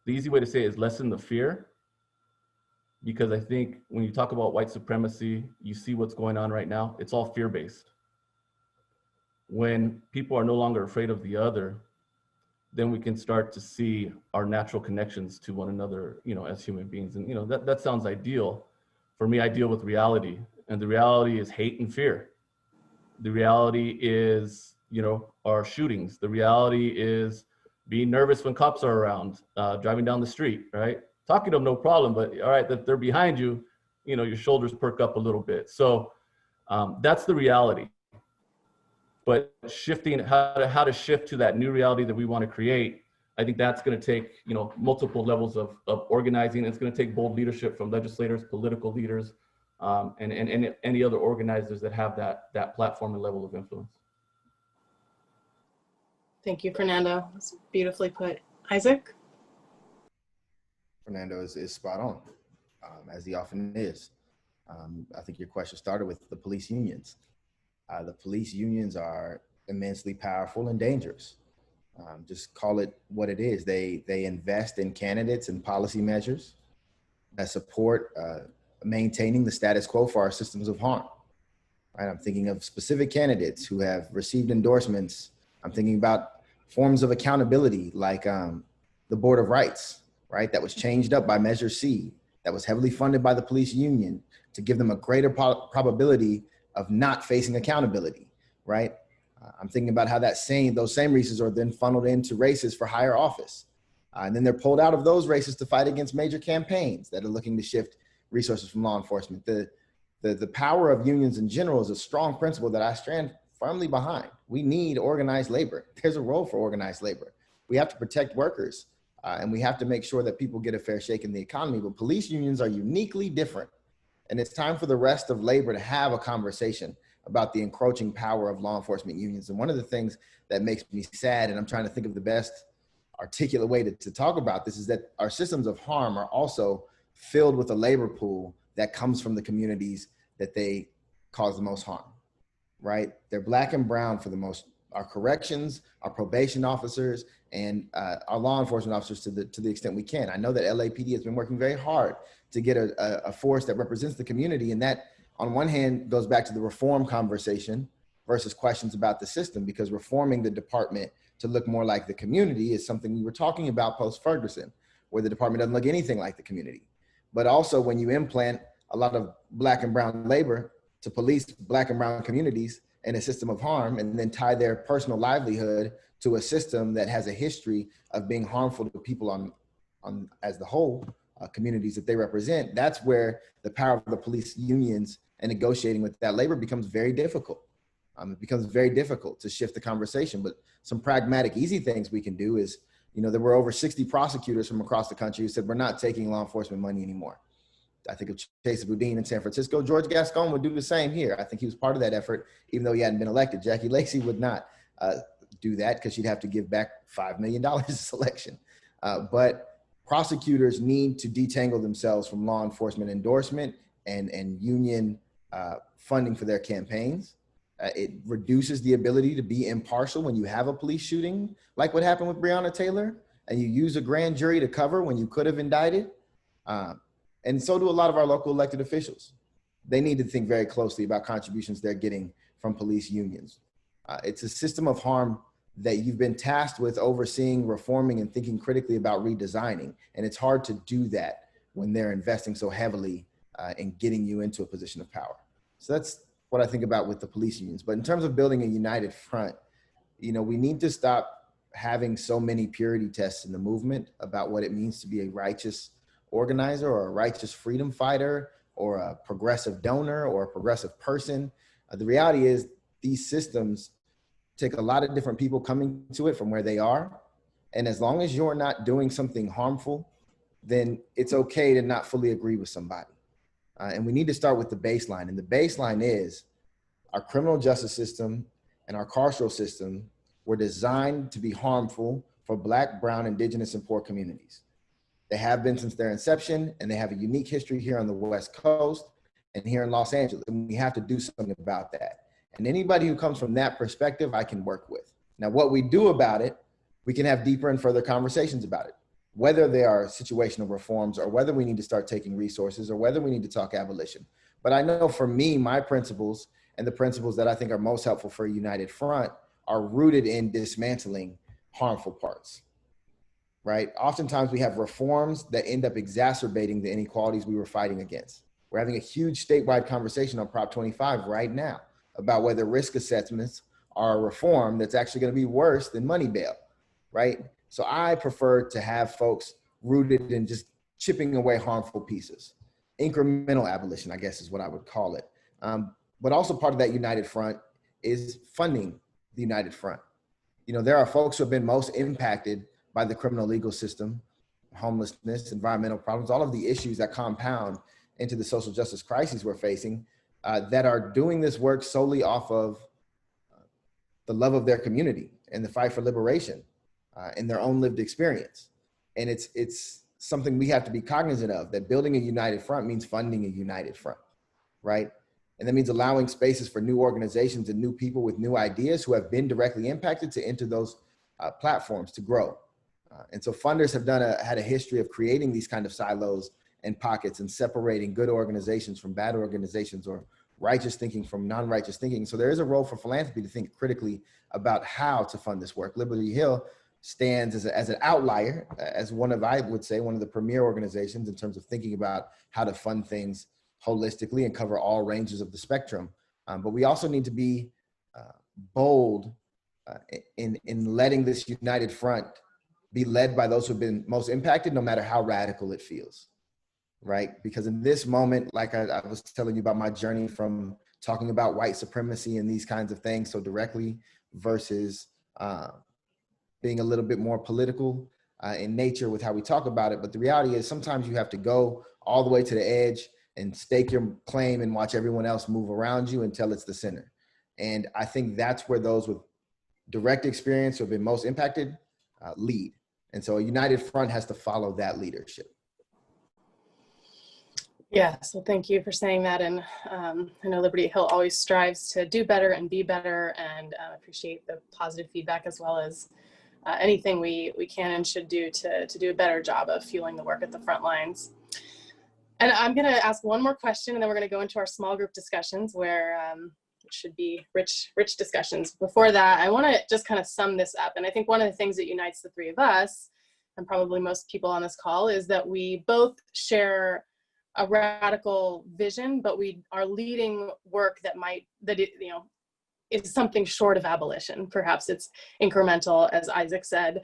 the easy way to say it is lessen the fear. Because I think when you talk about white supremacy, you see what's going on right now. It's all fear-based. When people are no longer afraid of the other, then we can start to see our natural connections to one another, as human beings. And, that sounds ideal. For me, I deal with reality. And the reality is hate and fear. The reality is, our shootings. The reality is being nervous when cops are around, driving down the street, right? Talking to them, no problem, but all right, that they're behind you, your shoulders perk up a little bit. So that's the reality. But shifting, how to shift to that new reality that we want to create, I think that's going to take, multiple levels of organizing. It's going to take bold leadership from legislators, political leaders, and any other organizers that have that platform and level of influence. Thank you, Fernando. That's beautifully put. Isaac? Fernando is spot on, as he often is. I think your question started with the police unions. The police unions are immensely powerful and dangerous. Just call it what it is. They invest in candidates and policy measures that support maintaining the status quo for our systems of harm. Right? I'm thinking of specific candidates who have received endorsements. I'm thinking about forms of accountability like the Board of Rights, right? That was changed up by Measure C, that was heavily funded by the police union to give them a greater probability of not facing accountability, right? I'm thinking about how those same resources are then funneled into races for higher office. And then they're pulled out of those races to fight against major campaigns that are looking to shift resources from law enforcement. The power of unions in general is a strong principle that I stand firmly behind. We need organized labor. There's a role for organized labor. We have to protect workers, and we have to make sure that people get a fair shake in the economy. But police unions are uniquely different. And it's time for the rest of labor to have a conversation about the encroaching power of law enforcement unions. And one of the things that makes me sad, and I'm trying to think of the best articulate way to talk about this, is that our systems of harm are also filled with a labor pool that comes from the communities that they cause the most harm, right? They're Black and brown for the most, our corrections, our probation officers, and our law enforcement officers to the extent we can. I know that LAPD has been working very hard to get a force that represents the community. And that, on one hand, goes back to the reform conversation versus questions about the system, because reforming the department to look more like the community is something we were talking about post-Ferguson, where the department doesn't look anything like the community. But also when you implant a lot of Black and brown labor to police Black and brown communities in a system of harm, and then tie their personal livelihood to a system that has a history of being harmful to people on as the whole, communities that they represent, that's where the power of the police unions and negotiating with that labor becomes very difficult. It becomes very difficult to shift the conversation. But some pragmatic, easy things we can do is, there were over 60 prosecutors from across the country who said, we're not taking law enforcement money anymore. I think of Chase Boudin in San Francisco. George Gascon would do the same here. I think he was part of that effort, even though he hadn't been elected. Jackie Lacey would not do that because she'd have to give back $5 million this election. But prosecutors need to detangle themselves from law enforcement endorsement and union funding for their campaigns. It reduces the ability to be impartial when you have a police shooting, like what happened with Breonna Taylor, and you use a grand jury to cover when you could have indicted. And so do a lot of our local elected officials. They need to think very closely about contributions they're getting from police unions. It's a system of harm that you've been tasked with overseeing, reforming, and thinking critically about redesigning. And it's hard to do that when they're investing so heavily in getting you into a position of power. So that's what I think about with the police unions. But in terms of building a united front, we need to stop having so many purity tests in the movement about what it means to be a righteous organizer or a righteous freedom fighter or a progressive donor or a progressive person. The reality is these systems take a lot of different people coming to it from where they are And as long as you're not doing something harmful, then it's okay to not fully agree with somebody. And we need to start with the baseline. And the baseline is our criminal justice system and our carceral system were designed to be harmful for Black, brown, indigenous, and poor communities. They have been since their inception, and they have a unique history here on the West Coast and here in Los Angeles. And we have to do something about that. And anybody who comes from that perspective, I can work with. Now, what we do about it, we can have deeper and further conversations about it, whether they are situational reforms or whether we need to start taking resources or whether we need to talk abolition. But I know for me, my principles and the principles that I think are most helpful for a united front are rooted in dismantling harmful parts, right? Oftentimes we have reforms that end up exacerbating the inequalities we were fighting against. We're having a huge statewide conversation on Prop 25 right now about whether risk assessments are a reform that's actually going to be worse than money bail, right? So I prefer to have folks rooted in just chipping away harmful pieces. Incremental abolition, I guess is what I would call it. But also part of that united front is funding the united front. You know, there are folks who have been most impacted by the criminal legal system, homelessness, environmental problems, all of the issues that compound into the social justice crises we're facing, that are doing this work solely off of the love of their community and the fight for liberation in their own lived experience. And it's something we have to be cognizant of, that building a united front means funding a united front, right? And that means allowing spaces for new organizations and new people with new ideas who have been directly impacted to enter those platforms to grow. And so funders have had a history of creating these kind of silos and pockets and separating good organizations from bad organizations, or righteous thinking from non-righteous thinking. So there is a role for philanthropy to think critically about how to fund this work. Liberty Hill stands as an outlier, as I would say, one of the premier organizations in terms of thinking about how to fund things holistically and cover all ranges of the spectrum. But we also need to be bold in letting this united front be led by those who've been most impacted, no matter how radical it feels, right? Because in this moment, like I was telling you about my journey from talking about white supremacy and these kinds of things so directly versus being a little bit more political in nature with how we talk about it. But the reality is sometimes you have to go all the way to the edge and stake your claim and watch everyone else move around you until it's the center. And I think that's where those with direct experience who have been most impacted lead. And so a united front has to follow that leadership. Yeah, so thank you for saying that. And I know Liberty Hill always strives to do better and be better, and appreciate the positive feedback, as well as anything we can and should do to do a better job of fueling the work at the front lines. And I'm going to ask one more question, and then we're going to go into our small group discussions, where it should be rich discussions. Before that, I want to just kind of sum this up. And I think one of the things that unites the three of us, and probably most people on this call, is that we both share a radical vision, but we are leading work that is something short of abolition. Perhaps it's incremental, as Isaac said.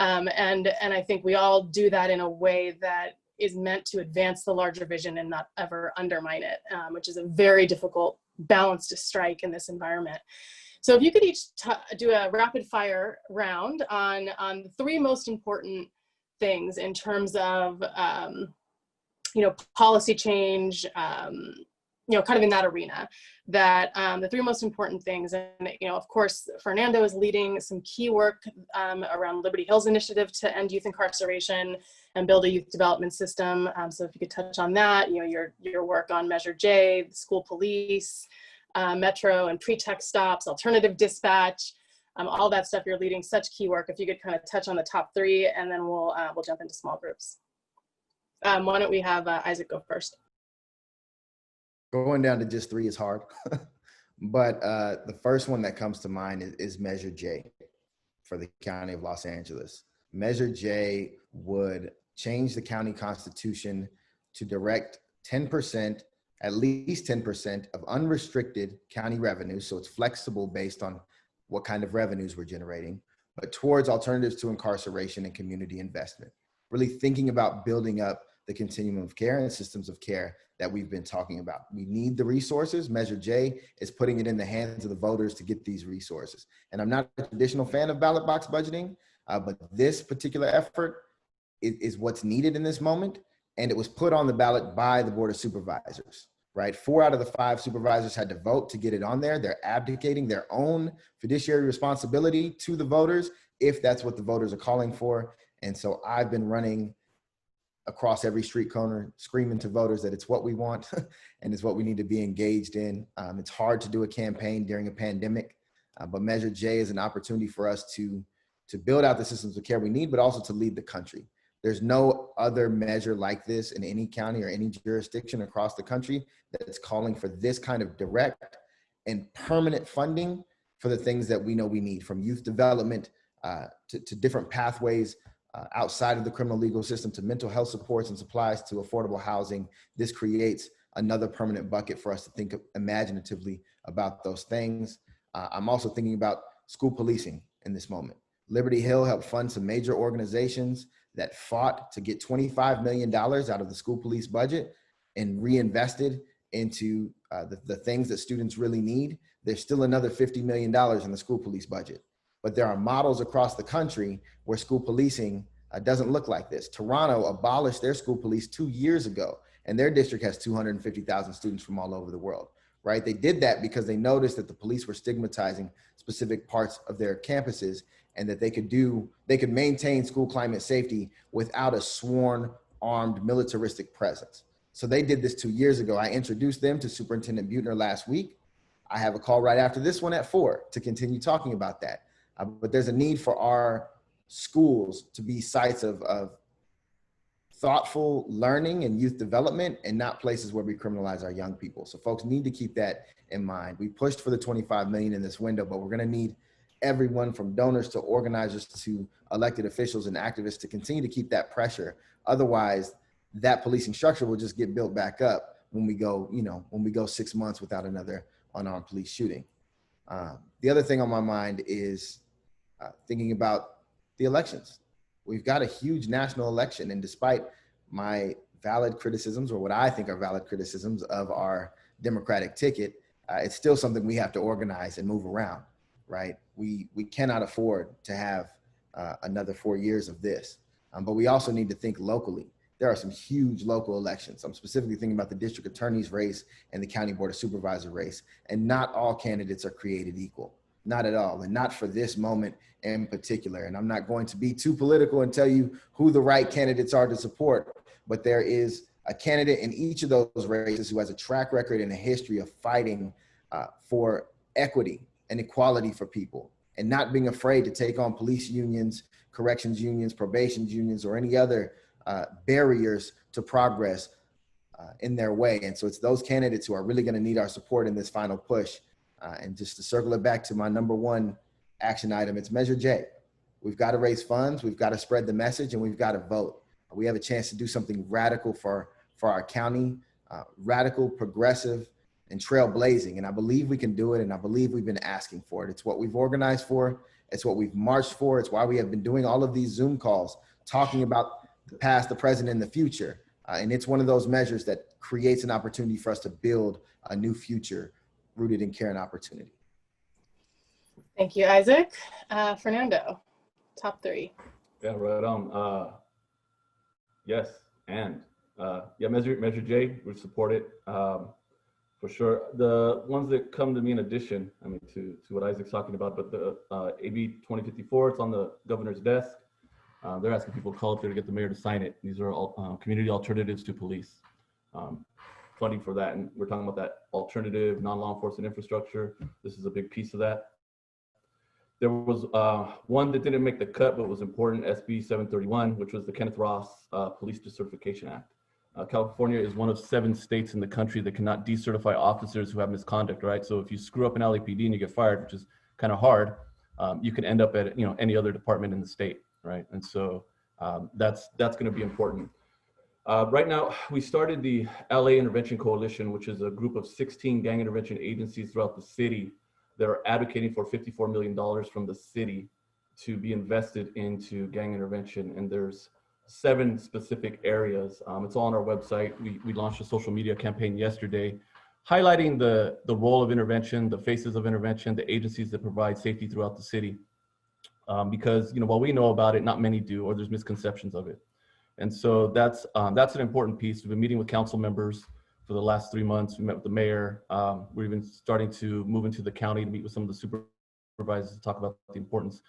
And I think we all do that in a way that is meant to advance the larger vision and not ever undermine it, which is a very difficult balance to strike in this environment. So if you could each do a rapid fire round on the three most important things in terms of policy change, kind of in that arena, that the three most important things. And, of course, Fernando is leading some key work around Liberty Hill's initiative to end youth incarceration and build a youth development system. So if you could touch on that, your work on Measure J, the school police, Metro and pretext stops, alternative dispatch, all that stuff. You're leading such key work. If you could kind of touch on the top three, and then we'll jump into small groups. Why don't we have Isaac go first? Going down to just three is hard, but the first one that comes to mind is Measure J for the County of Los Angeles. Measure J would change the county constitution to direct 10%, at least 10% of unrestricted county revenue, so it's flexible based on what kind of revenues we're generating, but towards alternatives to incarceration and community investment. Really thinking about building up the continuum of care and systems of care that we've been talking about. We need the resources. Measure J is putting it in the hands of the voters to get these resources. And I'm not a traditional fan of ballot box budgeting, But this particular effort is what's needed in this moment. And it was put on the ballot by the Board of Supervisors, right? 4 out of the 5 supervisors had to vote to get it on there. They're abdicating their own fiduciary responsibility to the voters if that's what the voters are calling for. And so I've been running across every street corner, screaming to voters that it's what we want and it's what we need to be engaged in. It's hard to do a campaign during a pandemic, but Measure J is an opportunity for us to build out the systems of care we need, but also to lead the country. There's no other measure like this in any county or any jurisdiction across the country that's calling for this kind of direct and permanent funding for the things that we know we need, from youth development to different pathways outside of the criminal legal system, to mental health supports and supplies, to affordable housing. This creates another permanent bucket for us to think imaginatively about those things. I'm also thinking about school policing in this moment. Liberty Hill helped fund some major organizations that fought to get $25 million out of the school police budget and reinvested into the things that students really need. There's still another $50 million in the school police budget. But there are models across the country where school policing doesn't look like this. Toronto abolished their school police 2 years ago, and their district has 250,000 students from all over the world, right? They did that because they noticed that the police were stigmatizing specific parts of their campuses, and that they could maintain school climate safety without a sworn armed militaristic presence. So they did this 2 years ago. I introduced them to Superintendent Buettner last week. I have a call right after this one at 4 to continue talking about that. But there's a need for our schools to be sites of thoughtful learning and youth development, and not places where we criminalize our young people. So folks need to keep that in mind. We pushed for the 25 million in this window, but we're gonna need everyone from donors to organizers to elected officials and activists to continue to keep that pressure. Otherwise, that policing structure will just get built back up when we go, when we go 6 months without another unarmed police shooting. The other thing on my mind is thinking about the elections. We've got a huge national election, and despite my valid criticisms, or what I think are valid criticisms of our Democratic ticket, it's still something we have to organize and move around, right? We cannot afford to have another 4 years of this, but we also need to think locally. There are some huge local elections. I'm specifically thinking about the district attorney's race and the county board of supervisor race, and not all candidates are created equal. Not at all, and not for this moment in particular. And I'm not going to be too political and tell you who the right candidates are to support, but there is a candidate in each of those races who has a track record and a history of fighting for equity and equality for people, and not being afraid to take on police unions, corrections unions, probation unions, or any other barriers to progress in their way. And so it's those candidates who are really going to need our support in this final push. And just to circle it back to my #1 action item, it's Measure J. We've got to raise funds, we've got to spread the message, and we've got to vote. We have a chance to do something radical for our county, radical, progressive, and trailblazing. And I believe we can do it, and I believe we've been asking for it. It's what we've organized for, it's what we've marched for, it's why we have been doing all of these Zoom calls, talking about the past, the present, and the future. And it's one of those measures that creates an opportunity for us to build a new future rooted in care and opportunity. Thank you, Isaac. Fernando, top 3. Yeah, right on. Yes, and yeah, Measure J, we support it for sure. The ones that come to me in addition, I mean, to what Isaac's talking about, but the AB 2054, it's on the governor's desk. They're asking people to call up there to get the mayor to sign it. These are all community alternatives to police. Funding for that, and we're talking about that alternative non-law enforcement infrastructure. This is a big piece of that. There was one that didn't make the cut but was important, SB 731, which was the Kenneth Ross Police Decertification Act. California is one of 7 states in the country that cannot decertify officers who have misconduct, right? So if you screw up an LAPD and you get fired, which is kind of hard, you can end up at any other department in the state, right? And so that's going to be important. Right now, we started the LA Intervention Coalition, which is a group of 16 gang intervention agencies throughout the city that are advocating for $54 million from the city to be invested into gang intervention. And there's 7 specific areas. It's all on our website. We launched a social media campaign yesterday, highlighting the role of intervention, the faces of intervention, the agencies that provide safety throughout the city. because, while we know about it, not many do, or there's misconceptions of it. And so that's an important piece. We've been meeting with council members for the last 3 months. We met with the mayor. We're even starting to move into the county to meet with some of the supervisors to talk about the importance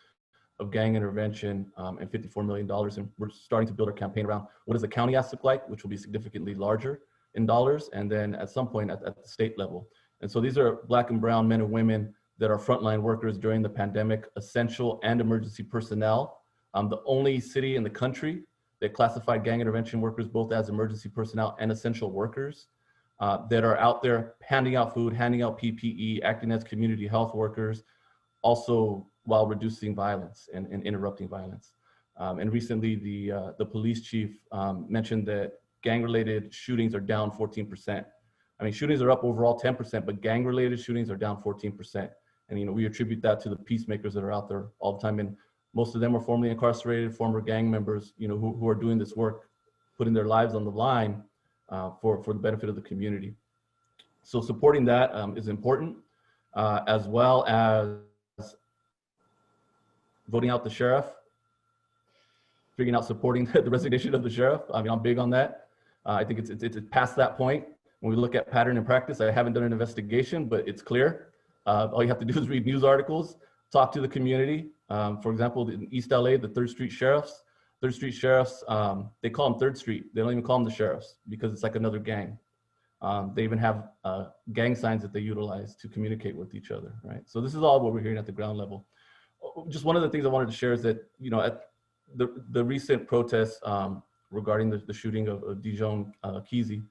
of gang intervention and $54 million. And we're starting to build our campaign around what does the county ask look like, which will be significantly larger in dollars, and then at some point at the state level. And so these are Black and brown men and women that are frontline workers during the pandemic, essential and emergency personnel. The only city in the country that classified gang intervention workers both as emergency personnel and essential workers that are out there handing out food, handing out PPE, acting as community health workers, also while reducing violence and interrupting violence. And recently the police chief mentioned that gang-related shootings are down 14%. I mean, shootings are up overall 10%, but gang-related shootings are down 14%. And we attribute that to the peacemakers that are out there all the time. And most of them are formerly incarcerated, former gang members, who are doing this work, putting their lives on the line for the benefit of the community. So supporting that is important, as well as voting out the sheriff, figuring out supporting the resignation of the sheriff. I mean, I'm big on that. I think it's past that point. When we look at pattern and practice, I haven't done an investigation, but it's clear. All you have to do is read news articles, talk to the community. For example, in East LA, the Third Street Sheriffs, they call them Third Street. They don't even call them the sheriffs because it's like another gang. They even have gang signs that they utilize to communicate with each other, right? So this is all what we're hearing at the ground level. Just one of the things I wanted to share is that, at the recent protests regarding the shooting of Dijon Kesey,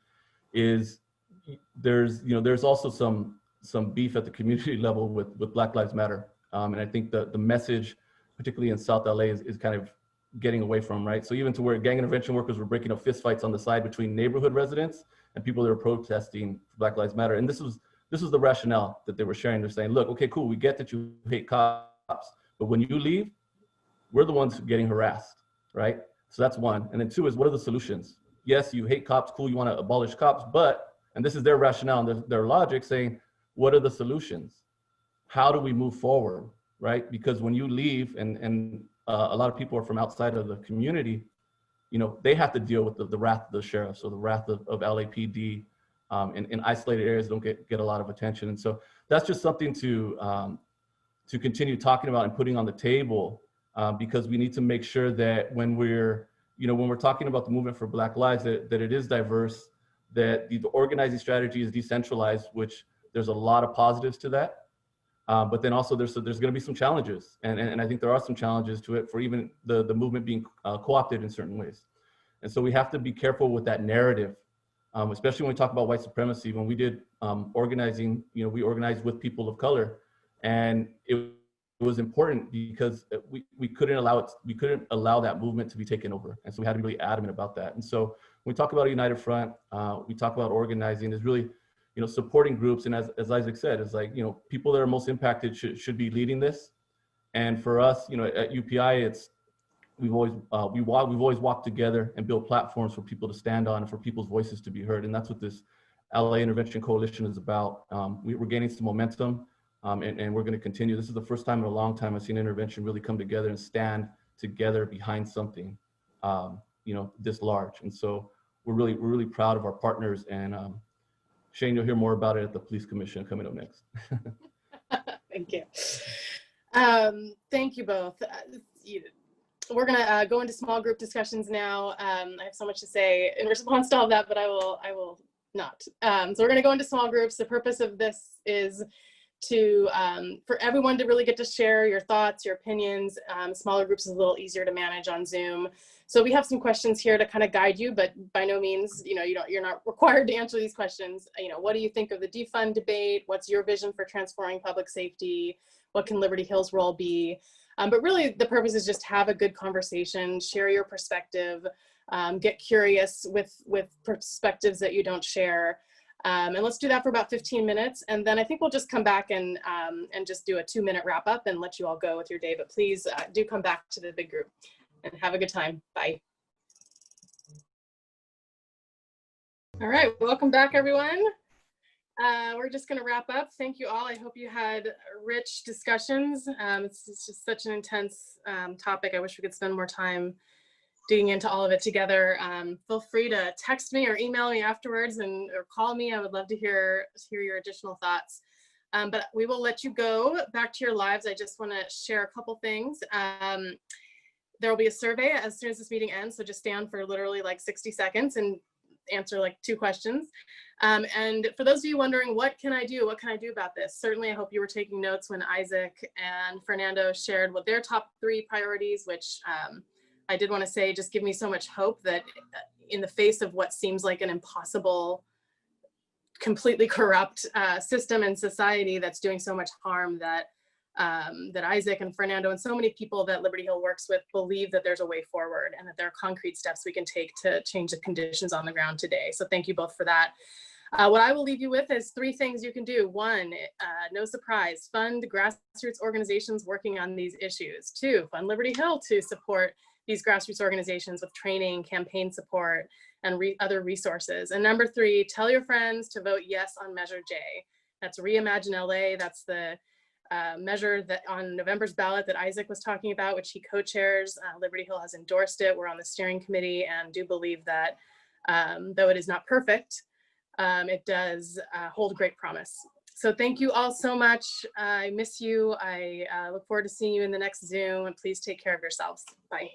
is there's also some beef at the community level with Black Lives Matter. And I think the message, particularly in South LA, is kind of getting away from, right? So even to where gang intervention workers were breaking up fistfights on the side between neighborhood residents and people that are protesting for Black Lives Matter. And this was the rationale that they were sharing. They're saying, look, okay, cool, we get that you hate cops, but when you leave, we're the ones getting harassed, right? So that's one. And then two is, what are the solutions? Yes, you hate cops, cool, you want to abolish cops, but, and this is their rationale and their logic, saying, what are the solutions? How do we move forward, right? Because when you leave and a lot of people are from outside of the community, they have to deal with the wrath of the sheriffs or the wrath of LAPD in isolated areas don't get a lot of attention. And so that's just something to continue talking about and putting on the table, because we need to make sure that when we're talking about the movement for Black lives, that it is diverse, that the organizing strategy is decentralized, which there's a lot of positives to that. But then also there's going to be some challenges. And I think there are some challenges to it for even the movement being co-opted in certain ways. And so we have to be careful with that narrative, especially when we talk about white supremacy. When we did organizing, we organized with people of color, and it was important because we couldn't allow that movement to be taken over. And so we had to be really adamant about that. And so when we talk about a united front, we talk about organizing is really, supporting groups. And as Isaac said, it's like, people that are most impacted should be leading this. And for us, at UPI, we've always walked together and built platforms for people to stand on and for people's voices to be heard. And that's what this LA Intervention Coalition is about. We're gaining some momentum, and we're going to continue. This is the first time in a long time I've seen intervention really come together and stand together behind something, this large. And so we're really proud of our partners. And Shane, you'll hear more about it at the Police Commission coming up next. Thank you. Thank you both. We're gonna go into small group discussions now. I have so much to say in response to all that, but I will not. So we're gonna go into small groups. The purpose of this is to for everyone to really get to share your thoughts, your opinions. Smaller groups is a little easier to manage on Zoom. So we have some questions here to kind of guide you, but by no means, you're not required to answer these questions. What do you think of the defund debate? What's your vision for transforming public safety? What can Liberty Hill's role be? But really the purpose is just have a good conversation, share your perspective, get curious with perspectives that you don't share. And let's do that for about 15 minutes. And then I think we'll just come back and just do a 2-minute wrap up and let you all go with your day. But please do come back to the big group and have a good time. Bye. All right, welcome back, everyone. We're just going to wrap up. Thank you all. I hope you had rich discussions. It's just such an intense topic. I wish we could spend more time digging into all of it together. Feel free to text me or email me afterwards or call me. I would love to hear your additional thoughts. But we will let you go back to your lives. I just want to share a couple things. There will be a survey as soon as this meeting ends. So just stay on for literally like 60 seconds and answer like 2 questions. And for those of you wondering, what can I do? What can I do about this? Certainly, I hope you were taking notes when Isaac and Fernando shared what their top 3 priorities, which I did want to say just give me so much hope that in the face of what seems like an impossible, completely corrupt system and society that's doing so much harm, that Isaac and Fernando and so many people that Liberty Hill works with believe that there's a way forward and that there are concrete steps we can take to change the conditions on the ground today. So thank you both for that. What I will leave you with is 3 things you can do. 1, no surprise, fund grassroots organizations working on these issues. 2, fund Liberty Hill to support these grassroots organizations with training, campaign support, and other resources. And number 3, tell your friends to vote yes on Measure J. That's Reimagine LA. That's the measure that on November's ballot that Isaac was talking about, which he co-chairs. Liberty Hill has endorsed it. We're on the steering committee and do believe that though it is not perfect, it does hold great promise. So thank you all so much. I miss you. I look forward to seeing you in the next Zoom, and please take care of yourselves. Bye.